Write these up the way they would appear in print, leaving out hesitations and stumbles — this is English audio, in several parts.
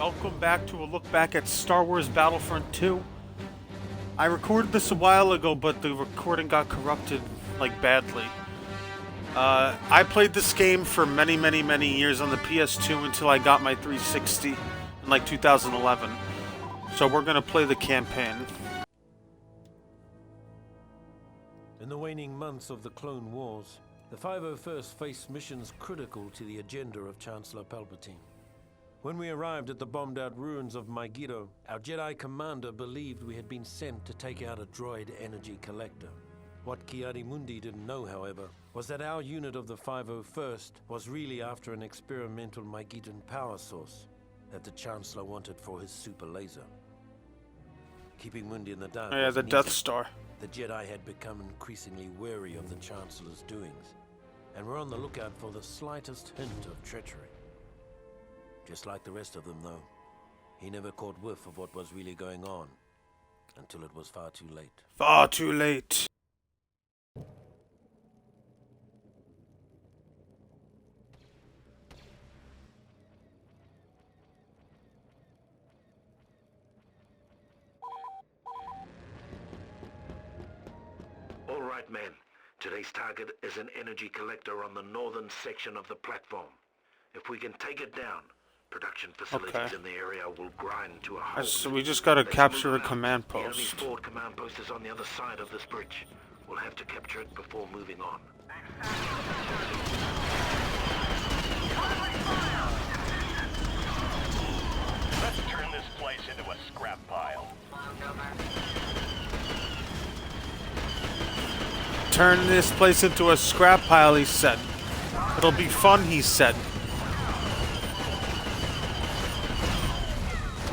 welcome back to a look back at Star Wars Battlefront 2. I recorded this a while ago, but the recording got corrupted, like, badly. I played this game for many years on the PS2 until I got my 360 in, like, 2011. So we're gonna play the campaign. In the waning months of the Clone Wars, the 501st faced missions critical to the agenda of Chancellor Palpatine. When we arrived at the bombed-out ruins of Megiddo, our Jedi commander believed we had been sent to take out a droid energy collector. What Ki-Adi-Mundi didn't know, however, was that our unit of the 501st was really after an experimental Megiddan power source that the Chancellor wanted for his super laser. Keeping Mundi in the dark. Oh yeah, the Death Star. The Jedi had become increasingly wary of the Chancellor's doings, and were on the lookout for the slightest hint of treachery. Just like the rest of them, though, he never caught whiff of what was really going on, until it was far too late. Far too late. All right, men. Today's target is an energy collector on the northern section of the platform. If we can take it down, production facilities in the area will grind to a halt. So we just gotta capture a command The enemy post. forward command post is on the other side of this bridge. We'll have to capture it before moving on. Let's turn this place into a scrap pile. Turn this place into a scrap pile, he said. It'll be fun, he said.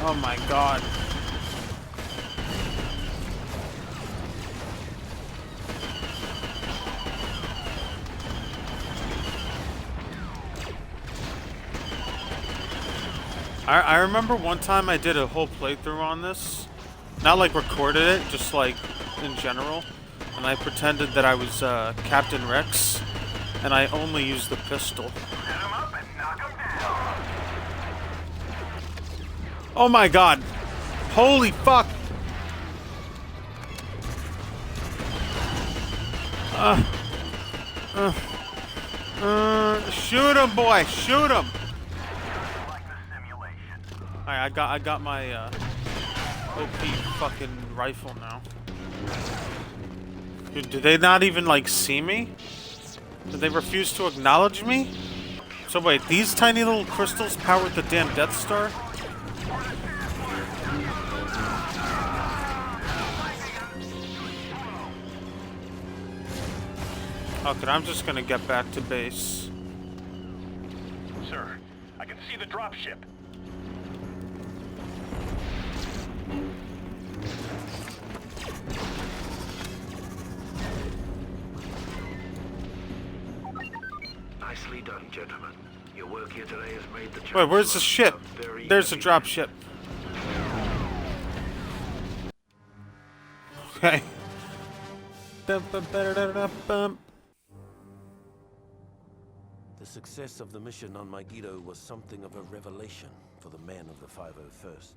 Oh my god. I remember one time I did a whole playthrough on this. Not like recorded it, just like in general. And I pretended that I was Captain Rex. And I only used the pistol. Oh my god. Holy fuck. Shoot him, boy. Shoot him. Alright, I got my OP fucking rifle now. Dude, do they not even like see me? Did they refuse to acknowledge me? So wait, these tiny little crystals powered the damn Death Star? Okay, I'm just gonna get back to base. Sir, I can see the dropship. Nicely done, gentlemen. Your work here today has made the Wait, where's the ship? very There's the happy. drop ship. Okay. The success of the mission on Megiddo was something of a revelation for the men of the 501st.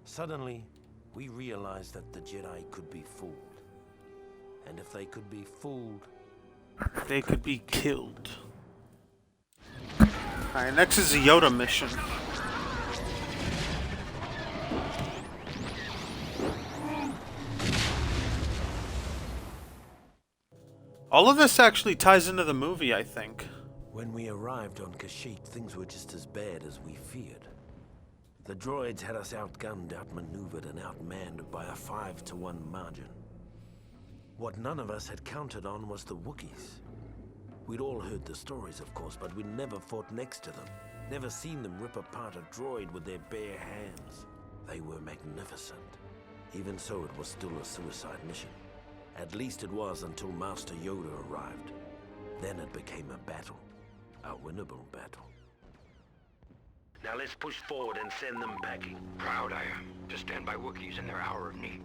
Suddenly, we realized that the Jedi could be fooled. And if they could be fooled, They could be killed. Alright, next is a Yoda mission. All of this actually ties into the movie, I think. when we arrived on Kashyyyk, things were just as bad as we feared. The droids had us outgunned, outmaneuvered, and outmanned by a 5-to-1 margin. What none of us had counted on was the Wookiees. We'd all heard the stories, of course, but we'd never fought next to them. Never seen them rip apart a droid with their bare hands. They were magnificent. Even so, it was still a suicide mission. At least it was until Master Yoda arrived. Then it became a battle. A winnable battle. Now let's push forward and send them packing. Proud I am to stand by Wookiees in their hour of need.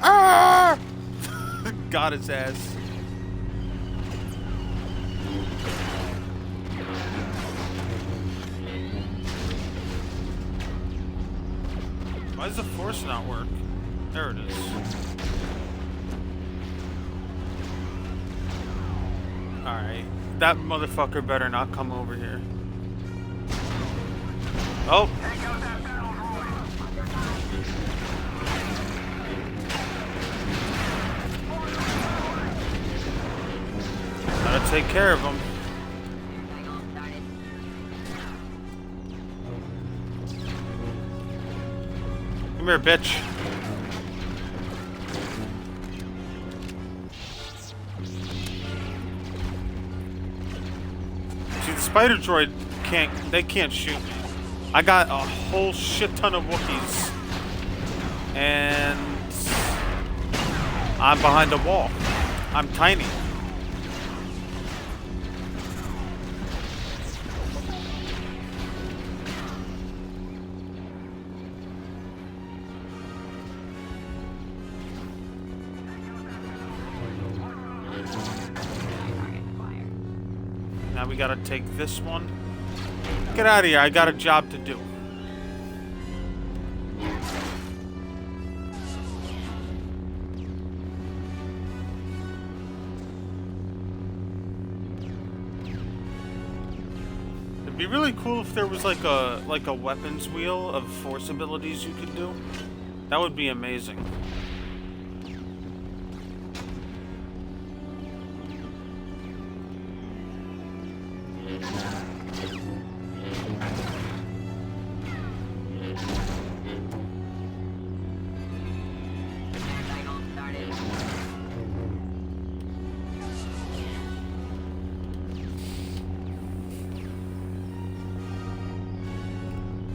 Ah! Got his ass. Why does the force not work? There it is. Alright. That motherfucker better not come over here. Oh! Gotta take care of him. Come here, bitch. See, the spider droid can't shoot me. I got a whole shit ton of Wookiees. And I'm behind a wall. I'm tiny. Now we gotta take this one. Get out of here, I got a job to do. It'd be really cool if there was like a weapons wheel of force abilities you could do. That would be amazing.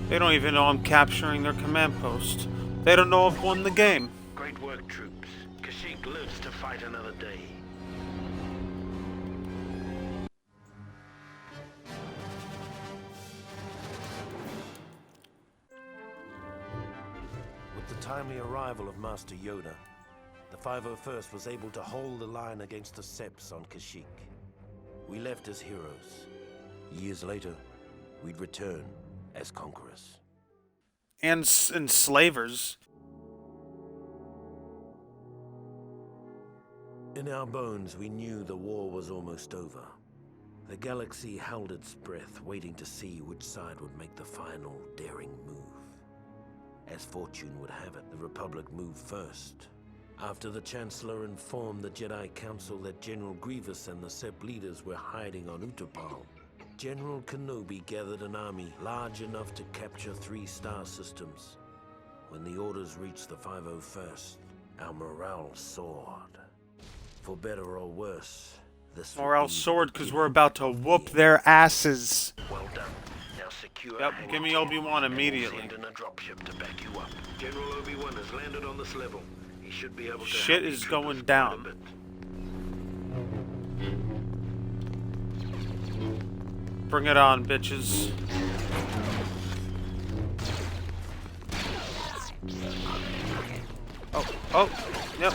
They don't even know I'm capturing their command post. They don't know I've won the game. Great work, troops. Kashyyyk lives to fight another day. With the timely arrival of Master Yoda, the 501st was able to hold the line against the Seps on Kashyyyk. We left as heroes. Years later, we'd return as conquerors. And enslavers. In our bones, we knew the war was almost over. The galaxy held its breath, waiting to see which side would make the final, daring move. As fortune would have it, the Republic moved first. After the Chancellor informed the Jedi Council that General Grievous and the Sepp leaders were hiding on Utapau, General Kenobi gathered an army large enough to capture 3 star systems. When the orders reached the 501st, our morale soared. For better or worse, this Morale soared because we're about to whoop their asses. Well done. Now secure. Yep, give me Obi-Wan immediately. Send in a dropship to back you up. General Obi-Wan has landed on this level. He should be able to. Shit help is you going troopers down. quite a bit. Bring it on, bitches. Oh, yep.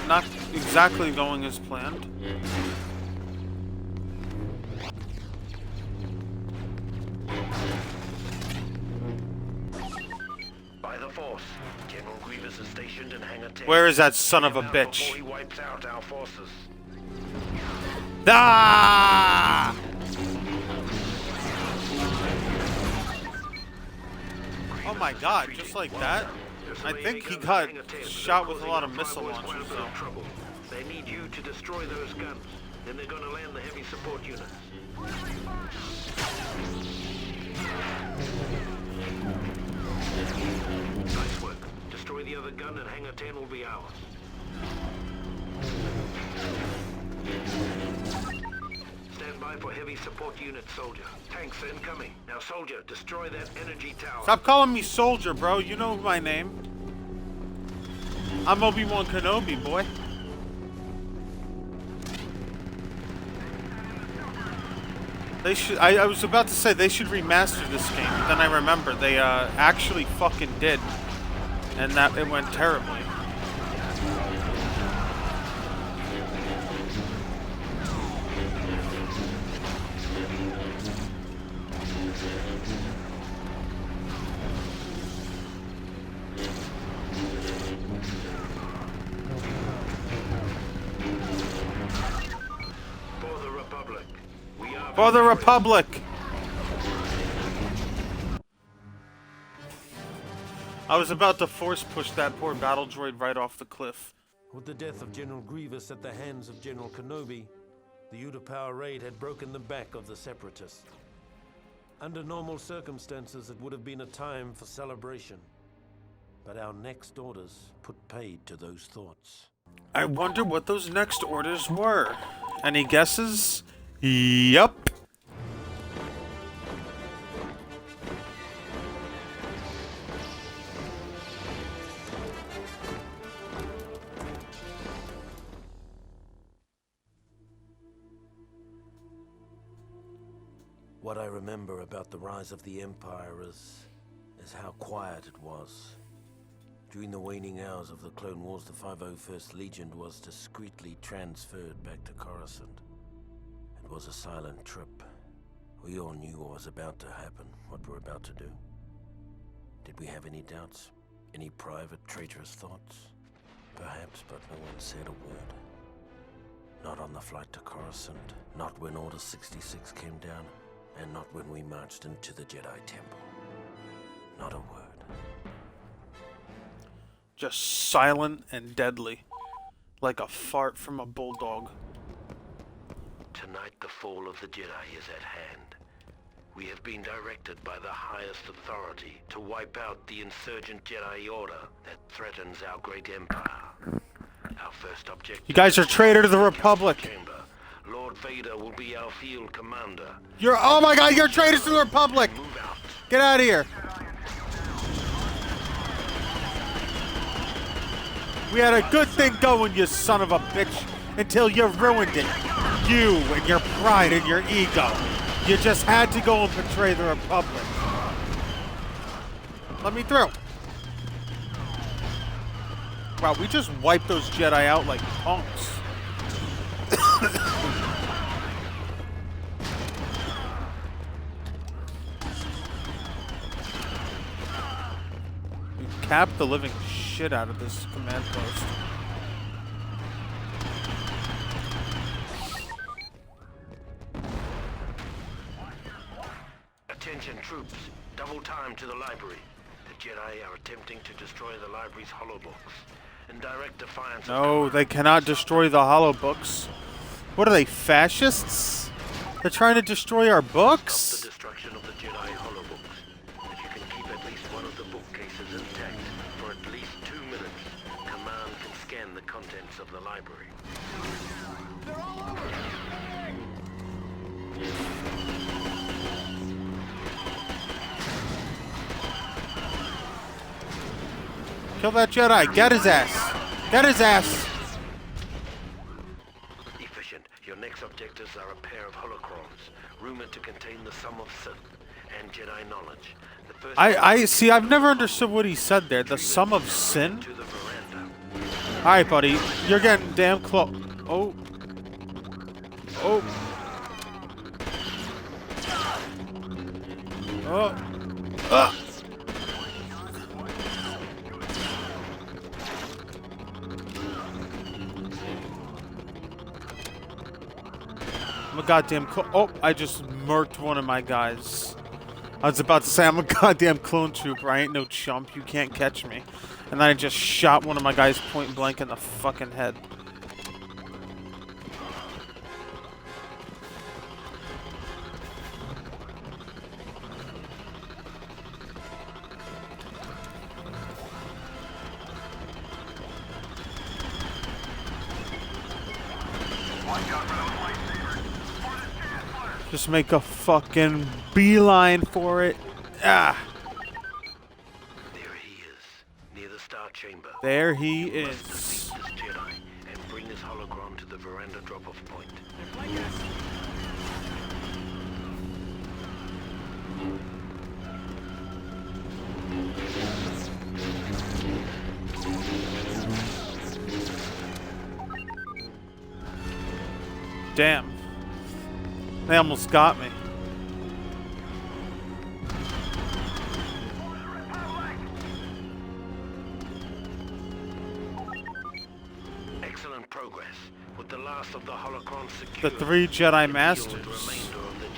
Not exactly going as planned. By the Force, General Grievous is stationed in Hangar 10. Where is that son of a Before bitch? he wipes out our forces. Ah! Oh my god, just like that? I think he got shot with a lot of missile launchers, though. They need you to destroy those guns. Then they're going to land the heavy support units. Nice work. Destroy the other gun and Hangar 10 will be ours. Stand by for heavy support unit, soldier. Tanks incoming. Now, soldier, destroy that energy tower. Stop calling me soldier, bro. You know my name. I'm Obi-Wan Kenobi, boy. They should. I was about to say they should remaster this game, but then I remember they actually fucking did, and that it went terribly. For the Republic! I was about to force push that poor battle droid right off the cliff. With the death of General Grievous at the hands of General Kenobi, the Utapau raid had broken the back of the Separatists. Under normal circumstances, it would have been a time for celebration. But our next orders put paid to those thoughts. I wonder what those next orders were. Any guesses? Yup. What I remember about the rise of the Empire is how quiet it was. During the waning hours of the Clone Wars, the 501st Legion was discreetly transferred back to Coruscant. It was a silent trip. We all knew what was about to happen, what we're about to do. Did we have any doubts? Any private, traitorous thoughts? Perhaps, but no one said a word. Not on the flight to Coruscant, not when Order 66 came down, and not when we marched into the Jedi Temple. Not a word. Just silent and deadly. Like a fart from a bulldog. Tonight the fall of the Jedi is at hand. We have been directed by the highest authority to wipe out the insurgent Jedi Order that threatens our great empire. Our first objective... You guys are traitor to the Republic. Chamber. Lord Vader will be our field commander. Oh my god, you're traitors to the Republic! Move out. Get out of here. We had a good thing going, you son of a bitch, until you ruined it. You and your pride and your ego. You just had to go and betray the Republic. Let me through. Wow, we just wiped those Jedi out like punks. We capped the living shit out of this command post. Attention troops, double time to the library. The Jedi are attempting to destroy the library's holobox. In direct defiance No, they cannot destroy the holobooks. What are they, fascists? They're trying to destroy our books? Stop the destruction of the Jedi holobooks. If you can keep at least one of the bookcases intact for at least 2 minutes, Command can scan the contents of the library. Kill that Jedi. Get his ass. Get his ass. Efficient. Your next objectives are a pair of holocrons, rumored to contain the sum of Sith and Jedi knowledge. The first I see, I've never understood what he said there. The sum of sin? to the veranda. Alright, buddy. You're getting damn close. Oh. Oh. Oh. I'm a goddamn oh, I just murked one of my guys. I was about to say, I'm a goddamn clone trooper. I ain't no chump. You can't catch me. And then I just shot one of my guys point blank in the fucking head. Just make a fucking beeline for it. Ah. There he is, near the Star Chamber. There he You must is. defeat this Jedi and bring his holocron to the veranda drop-off point. Damn. They almost got me. Excellent progress. With the last of the holocron The secured, 3 Jedi the Masters. remainder of the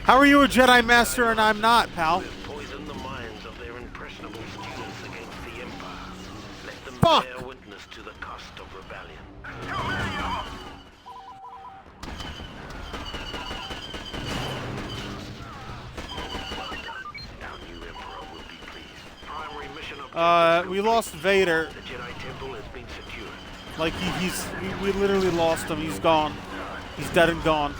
How are you a Jedi Master and I'm not, pal? Poison the minds of their impressionable students against the Empire. Let them Fuck! bear witness to the cost of rebellion. Our new Emperor will be pleased. Primary mission objective We lost Vader. The Jedi Temple has been secured. Like, we literally lost him. He's gone. He's dead and gone.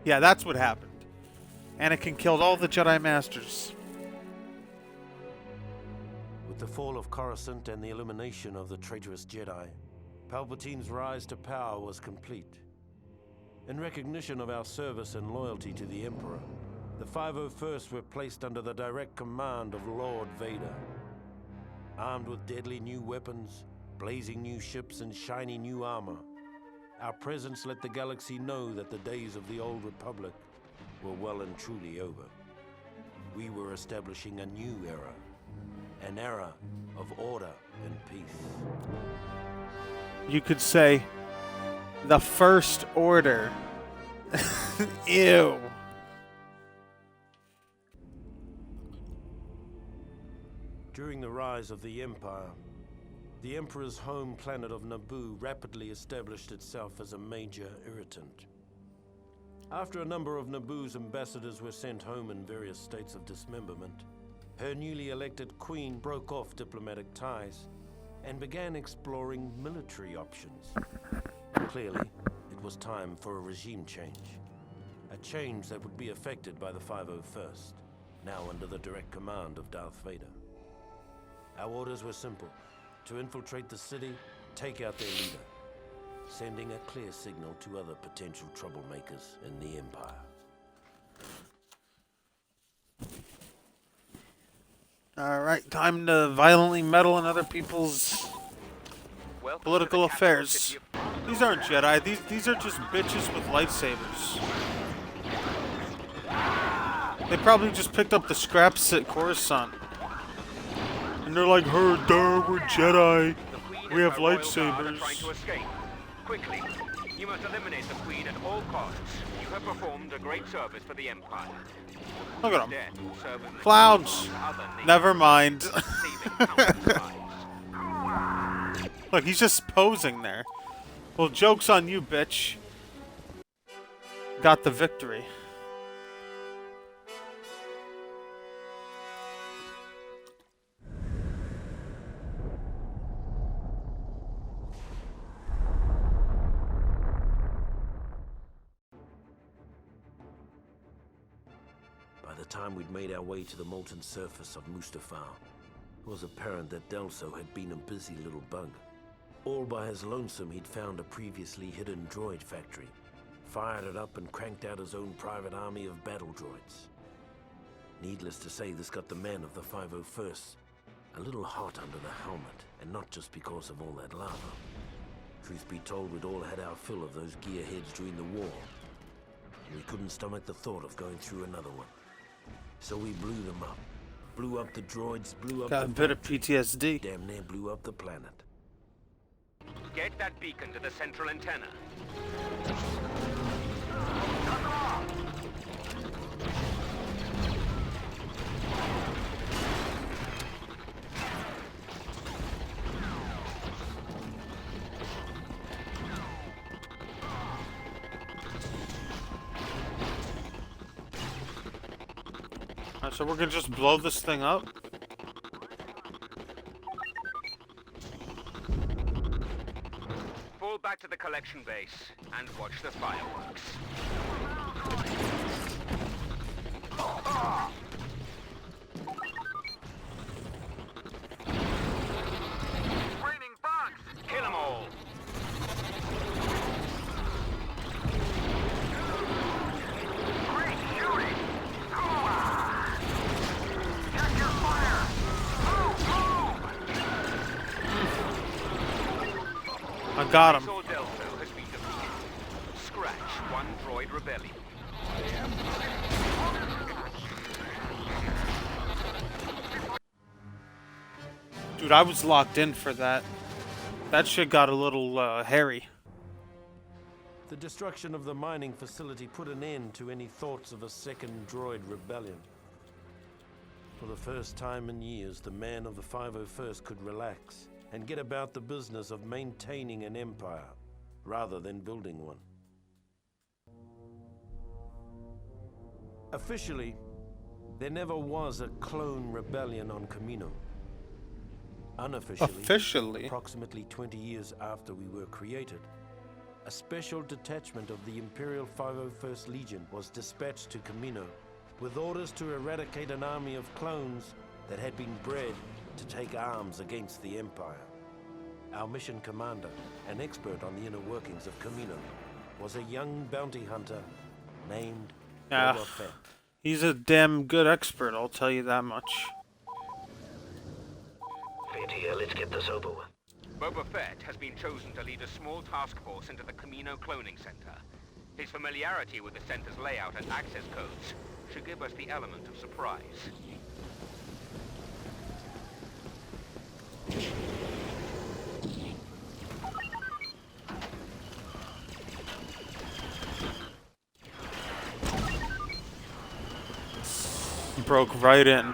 Yeah, that's what happened. Anakin killed all the Jedi Masters. With the fall of Coruscant and the elimination of the traitorous Jedi, Palpatine's rise to power was complete. In recognition of our service and loyalty to the Emperor, the 501st were placed under the direct command of Lord Vader. Armed with deadly new weapons, blazing new ships, and shiny new armor, our presence let the galaxy know that the days of the old Republic were well and truly over. We were establishing a new era, an era of order and peace. You could say the First Order. Ew. During the rise of the Empire, the Emperor's home planet of Naboo rapidly established itself as a major irritant. After a number of Naboo's ambassadors were sent home in various states of dismemberment, her newly elected queen broke off diplomatic ties and began exploring military options. Clearly, it was time for a regime change. A change that would be affected by the 501st, now under the direct command of Darth Vader. Our orders were simple: to infiltrate the city, take out their leader, sending a clear signal to other potential troublemakers in the Empire. Alright, time to violently meddle in other people's political affairs. These aren't Jedi, these are just bitches with lightsabers. They probably just picked up the scraps at Coruscant. And they're like, "Her, duh, we're Jedi. We have lightsabers." Trying to escape. Quickly, you must eliminate the Queen at all costs. You have performed a great service for the Empire. Look at them. Dead will serve as an Clowns. example to other nations, Never mind. saving countless lives. Look, he's just posing there. Well, joke's on you, bitch. Got the victory. By the time we'd made our way to the molten surface of Mustafar, it was apparent that Delso had been a busy little bug. All by his lonesome, he'd found a previously hidden droid factory, fired it up and cranked out his own private army of battle droids. Needless to say, this got the men of the 501st a little hot under the helmet, and not just because of all that lava. Truth be told, we'd all had our fill of those gearheads during the war, and we couldn't stomach the thought of going through another one. So we blew them up. Blew up the droids, blew up Got a the bit of factory, PTSD. damn near blew up the planet. Get that beacon to the central antenna. So we're gonna just blow this thing up? Fall back to the collection base and watch the fireworks. Raining bugs! Kill them all! Great shooting! Check your fire! Move! I got him. Saw Delso has been defeated. Scratch one droid rebellion. Dude, I was locked in for that. That shit got a little hairy. The destruction of the mining facility put an end to any thoughts of a second droid rebellion. For the first time in years, the man of the 501st could relax and get about the business of maintaining an empire, rather than building one. Officially, there never was a clone rebellion on Camino. Unofficially, approximately 20 years after we were created, a special detachment of the Imperial 501st Legion was dispatched to Camino with orders to eradicate an army of clones that had been bred to take arms against the Empire. Our mission commander, an expert on the inner workings of Camino, was a young bounty hunter named Boba Fett. He's a damn good expert, I'll tell you that much. Fett here, let's get this over with. Boba Fett has been chosen to lead a small task force into the Camino Cloning Center. His familiarity with the center's layout and access codes should give us the element of surprise. Broke right in.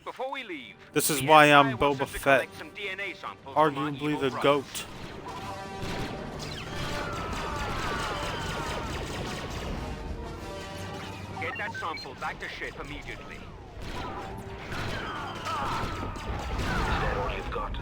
Before we leave, This is why I'm Boba Fett, arguably the GOAT. Get that sample back to ship immediately. Is that all you've got?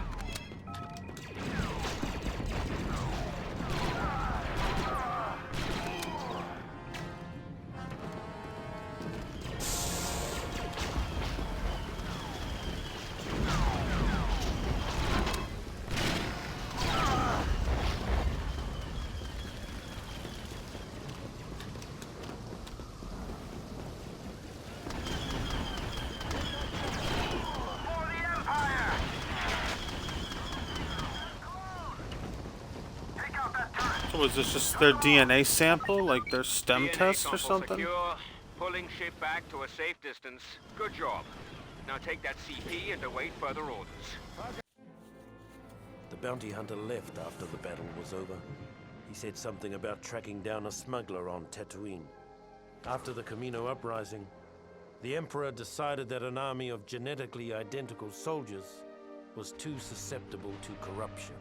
So was this just their DNA sample, like their stem DNA test or sample something? Secure. Pulling ship back to a safe distance. Good job. Now take that CP and await further orders. The bounty hunter left after the battle was over. He said something about tracking down a smuggler on Tatooine. After the Camino uprising, the Emperor decided that an army of genetically identical soldiers was too susceptible to corruption.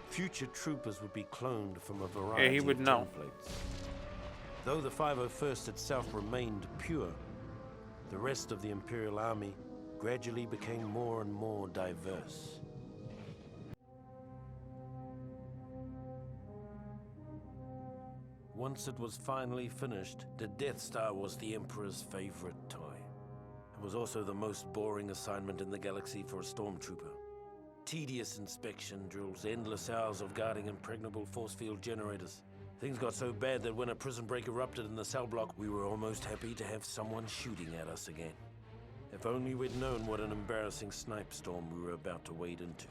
Future troopers would be cloned from a variety he would of know. templates. Though the 501st itself remained pure, the rest of the Imperial Army gradually became more and more diverse. Once it was finally finished, the Death Star was the Emperor's favorite toy. It was also the most boring assignment in the galaxy for a stormtrooper. Tedious inspection drills, endless hours of guarding impregnable force field generators. Things got so bad that when a prison break erupted in the cell block, we were almost happy to have someone shooting at us again. If only we'd known what an embarrassing snipe storm we were about to wade into.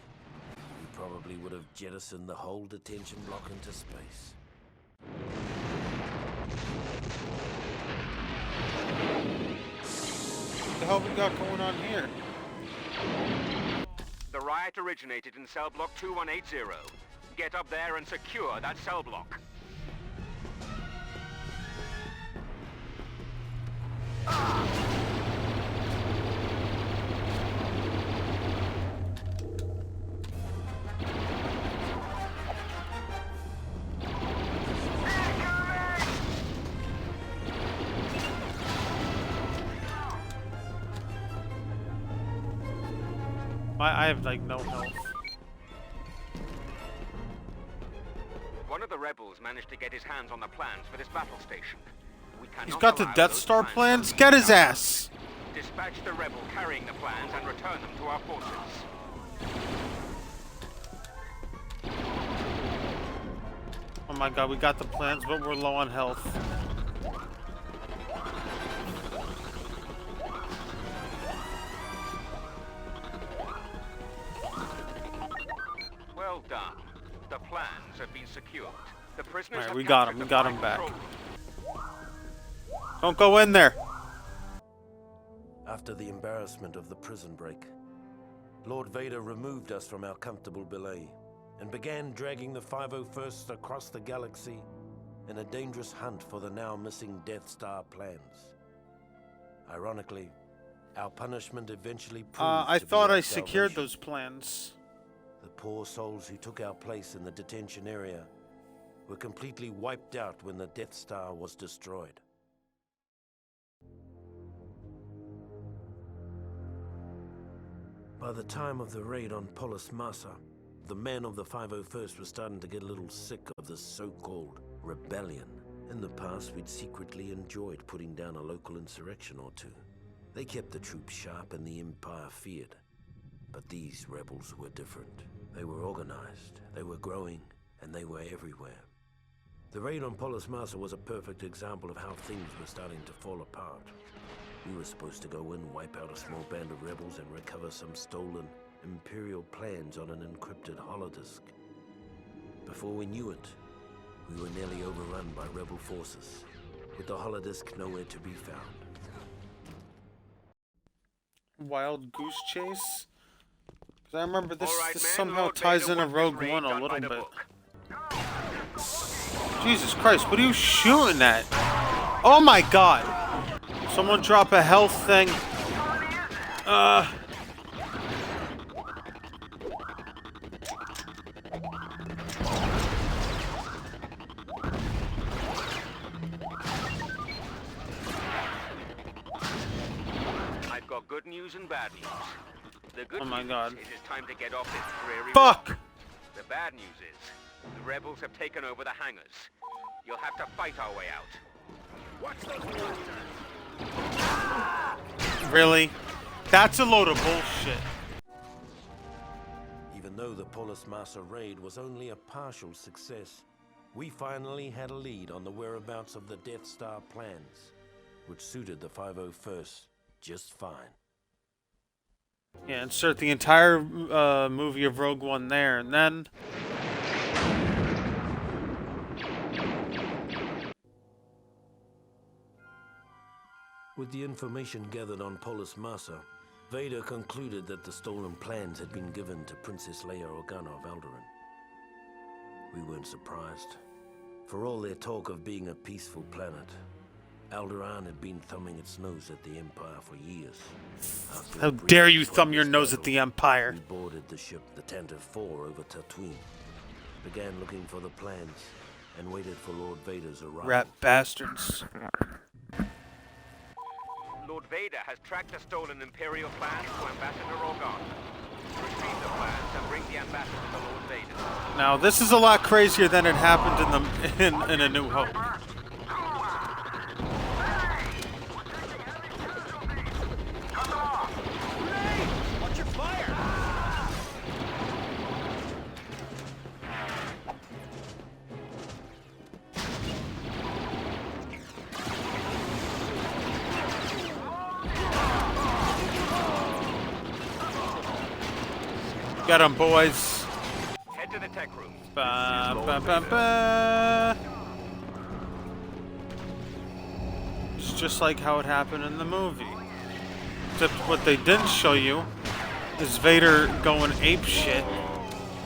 We probably would have jettisoned the whole detention block into space. What the hell we got going on here? The riot originated in cell block 2180. Get up there and secure that cell block. I have like no health. One of the rebels managed to get his hands on the plans for this battle station. We cannot He's got the allow Death those Star to plans? be Get his down. ass! Dispatch the rebel carrying the plans and return them to our forces. Oh my god, we got the plans, but we're low on health. Well done. The plans have been secured. The prisoners Alright, have we got captured him. We the got flight him back. control. Don't go in there! After the embarrassment of the prison break, Lord Vader removed us from our comfortable belay and began dragging the 501st across the galaxy in a dangerous hunt for the now missing Death Star plans. Ironically, our punishment eventually proved I to be thought our I secured salvation. those plans. The poor souls who took our place in the detention area were completely wiped out when the Death Star was destroyed. By the time of the raid on Polis Massa, the men of the 501st were starting to get a little sick of this so-called rebellion. In the past, we'd secretly enjoyed putting down a local insurrection or two. They kept the troops sharp and the Empire feared. But these rebels were different. They were organized, they were growing, and they were everywhere. The raid on Polis Massa was a perfect example of how things were starting to fall apart. We were supposed to go in, wipe out a small band of rebels, and recover some stolen Imperial plans on an encrypted holodisk. Before we knew it, we were nearly overrun by rebel forces, with the holodisk nowhere to be found. Wild Goose Chase? Because I remember this, All right, this men, somehow Lord ties Vader into wants Rogue this raid One a done little by the bit. book. Jesus Christ, what are you shooting at? Oh my god! Someone drop a health thing. I've got good news and bad news. The good Oh my news God. is it's time to get off this dreary Fuck! road. The bad news is the rebels have taken over the hangars. You'll have to fight our way out. Watch those monsters! Really? That's a load of bullshit. Even though the Polis Massa raid was only a partial success, we finally had a lead on the whereabouts of the Death Star plans, which suited the 501st just fine. Yeah, insert the entire movie of Rogue One there, and then... With the information gathered on Polis Massa, Vader concluded that the stolen plans had been given to Princess Leia Organa of Alderaan. We weren't surprised. For all their talk of being a peaceful planet, Alderaan had been thumbing its nose at the Empire for years. After How a brief dare you sluggish thumb your nose at battle, the Empire? We boarded the ship, the Tantive 4, over Tatooine, began looking for the plans, and waited for Lord Vader's arrival. Rat bastards. Lord Vader has tracked the stolen Imperial plans to Ambassador Organa. Retrieve the plans and bring the ambassador to Lord Vader. Now, this is a lot crazier than it happened in A New Hope. Watch your fire! Get 'em, boys. Head to the tech room. Ba, ba, ba, ba. It's just like how it happened in the movie. Except what they didn't show you is Vader going ape shit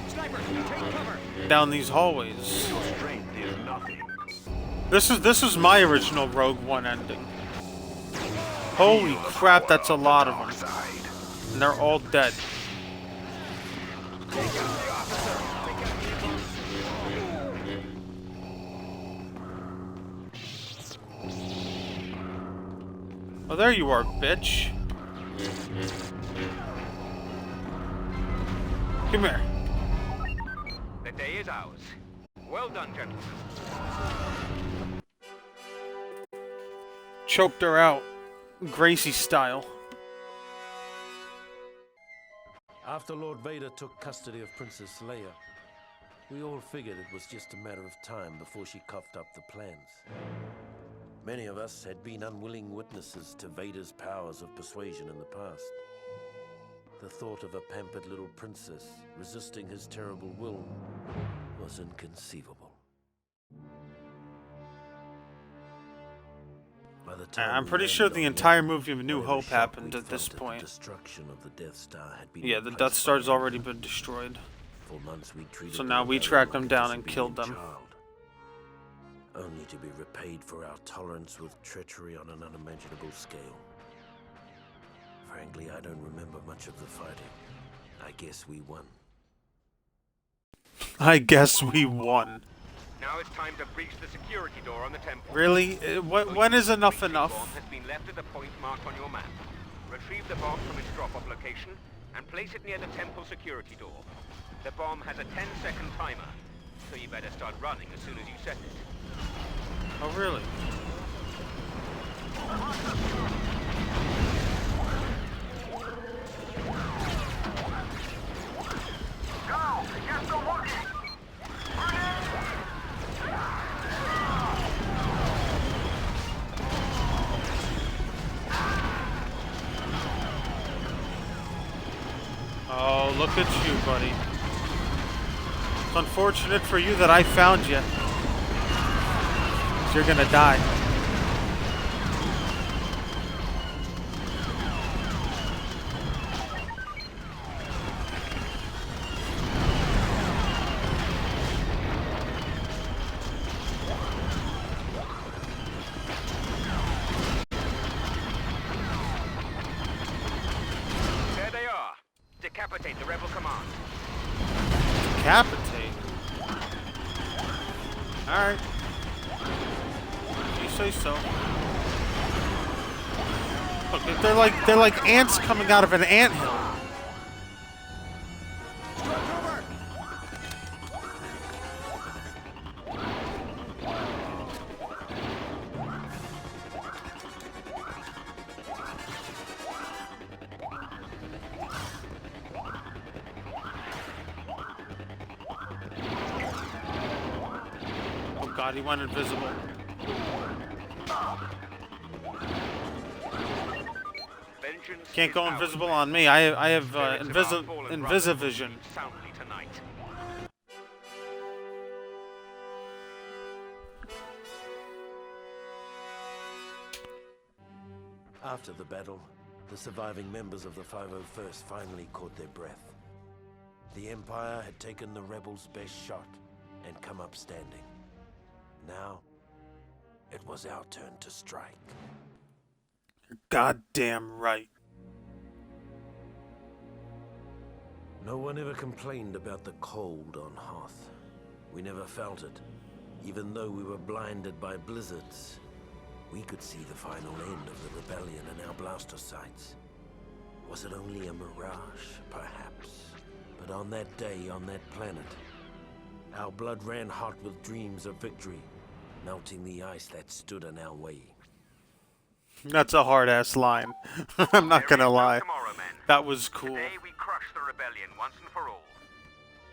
Sniper, take cover! down these hallways. Strength is nothing. This is my original Rogue One ending. Holy crap, that's a lot of them. Side. And they're all dead. Take out the officer! Take out the Oh, there you are, bitch. Come here. The day is ours. Well done, gentlemen. Choked her out. Gracie style. After Lord Vader took custody of Princess Leia, we all figured it was just a matter of time before she coughed up the plans. Many of us had been unwilling witnesses to Vader's powers of persuasion in the past. The thought of a pampered little princess resisting his terrible will was inconceivable. By the I'm pretty sure the entire movie of New Hope happened at this point. Destruction of the Death Star had been Yeah, the replaced Death by Star's an already enemy. been destroyed. For months we treated So the now we rebellion tracked like them a down and disobedient killed them. child, only to be repaid for our tolerance with treachery on an unimaginable scale. Frankly, I don't remember much of the fighting. I guess we won. I guess we won. Now it's time to breach the security door on the temple. Really? When is enough The enough? bomb has been left at the point marked on your map. Retrieve the bomb from its drop-off location and place it near the temple security door. The bomb has a 10-second timer, so you better start running as soon as you set it. Oh, really? Oh, look at you, buddy. It's unfortunate for you that I found you. 'Cause you're gonna die. There they are. Decapitate the rebel command. Decapitate. Alright. You say so. Look, they're like ants coming out of an anthill. Oh god, he went invisible. Vengeance Can't is go ours. invisible on me. I have Spirits of our fallen brothers will invisivision. sleep soundly tonight. After the battle, the surviving members of the 501st finally caught their breath. The Empire had taken the rebels' best shot and come up standing. Now, it was our turn to strike. Goddamn right. No one ever complained about the cold on Hoth. We never felt it, even though we were blinded by blizzards. We could see the final end of the rebellion in our blaster sights. Was it only a mirage, perhaps? But on that day, on that planet, our blood ran hot with dreams of victory, melting the ice that stood in our way. That's a hard-ass line. I'm not There gonna is no lie. tomorrow, men. That was cool. Today we crush the rebellion once and for all.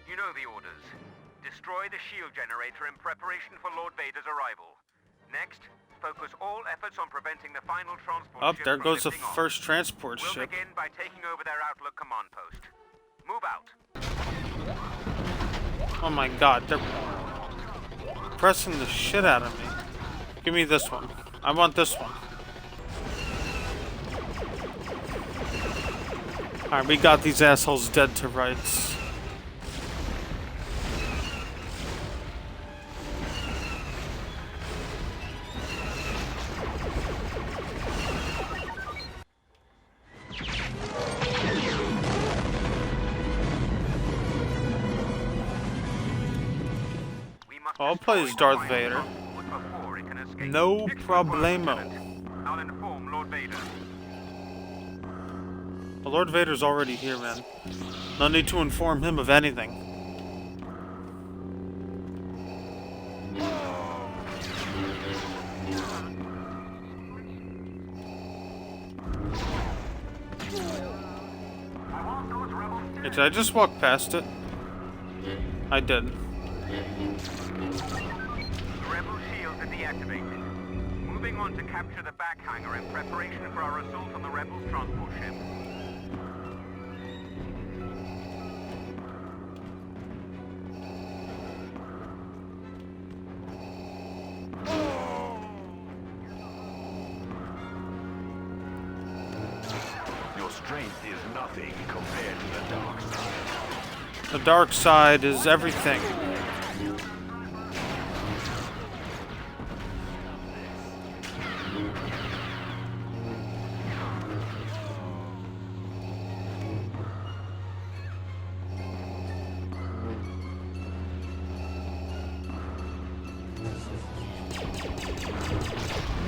You know the orders. Destroy the shield generator in preparation for Lord Vader's arrival. Next, focus all efforts on preventing the final transport Up ship there from goes the lifting off. first transport We'll ship. begin by taking over their outlook command post. Move out. Oh my god, they're pressing the shit out of me. Give me this one. I want this one. Alright, we got these assholes dead to rights. We must I'll play as Darth destroy the Vader. transport before it can escape. No Excellent work, problemo. Lieutenant. I'll inform Lord Vader. Well, Lord Vader's already here, man. No need to inform him of anything. Hey, did I just walk past it? I did. The rebel shields are deactivated. Moving on to capture the back hangar in preparation for our assault on the rebels' transport ship. The dark side is everything.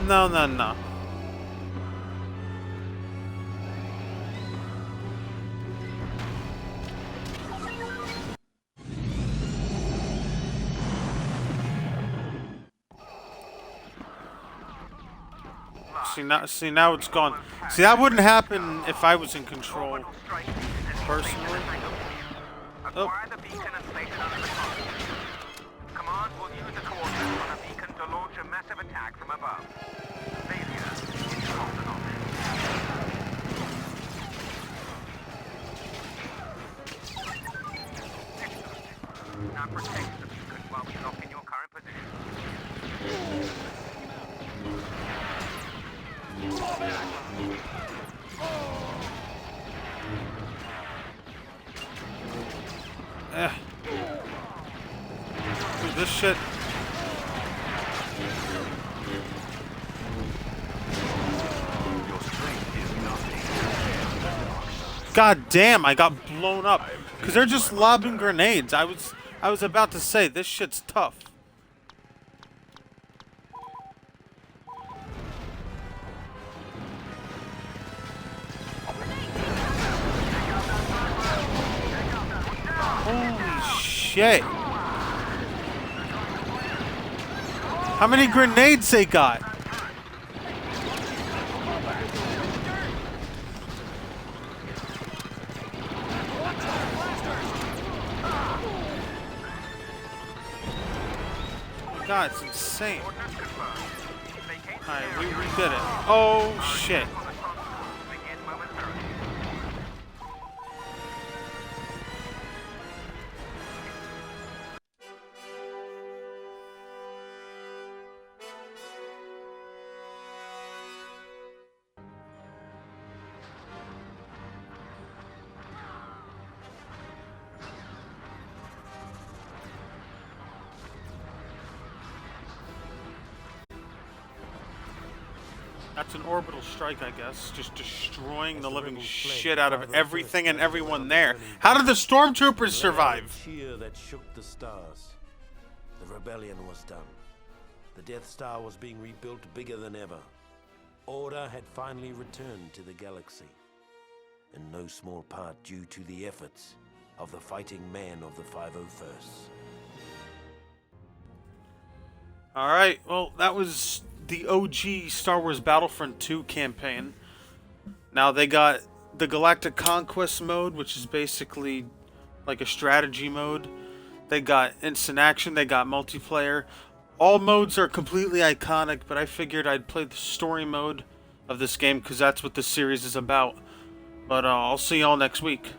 No, no, no. See now it's gone. See, that wouldn't happen if I was in control, personally. Oh. Acquire the beacon and place it under the column. Command will use the coordinates on a beacon to launch a massive attack from above. Failure is not an option. Excellent. Now protect the beacon while we lock in your current position. Dude, this shit. God damn, I got blown up. Cause they're just lobbing grenades. I was about to say this shit's tough. Holy shit. How many grenades they got? God, it's insane. Alright, we did it. Oh shit. That's an orbital strike, I guess. Just destroying the living shit out of everything and everyone there. How did the stormtroopers survive? Cheer that shook the stars. The rebellion was done. The Death Star was being rebuilt bigger than ever. Order had finally returned to the galaxy. In no small part due to the efforts of the fighting men of the 501st. Alright, well, that was the OG Star Wars Battlefront 2 campaign. Now they got the Galactic Conquest mode, which is basically like a strategy mode. They got instant action, they got multiplayer. All modes are completely iconic, but I figured I'd play the story mode of this game because that's what this series is about. But I'll see y'all next week.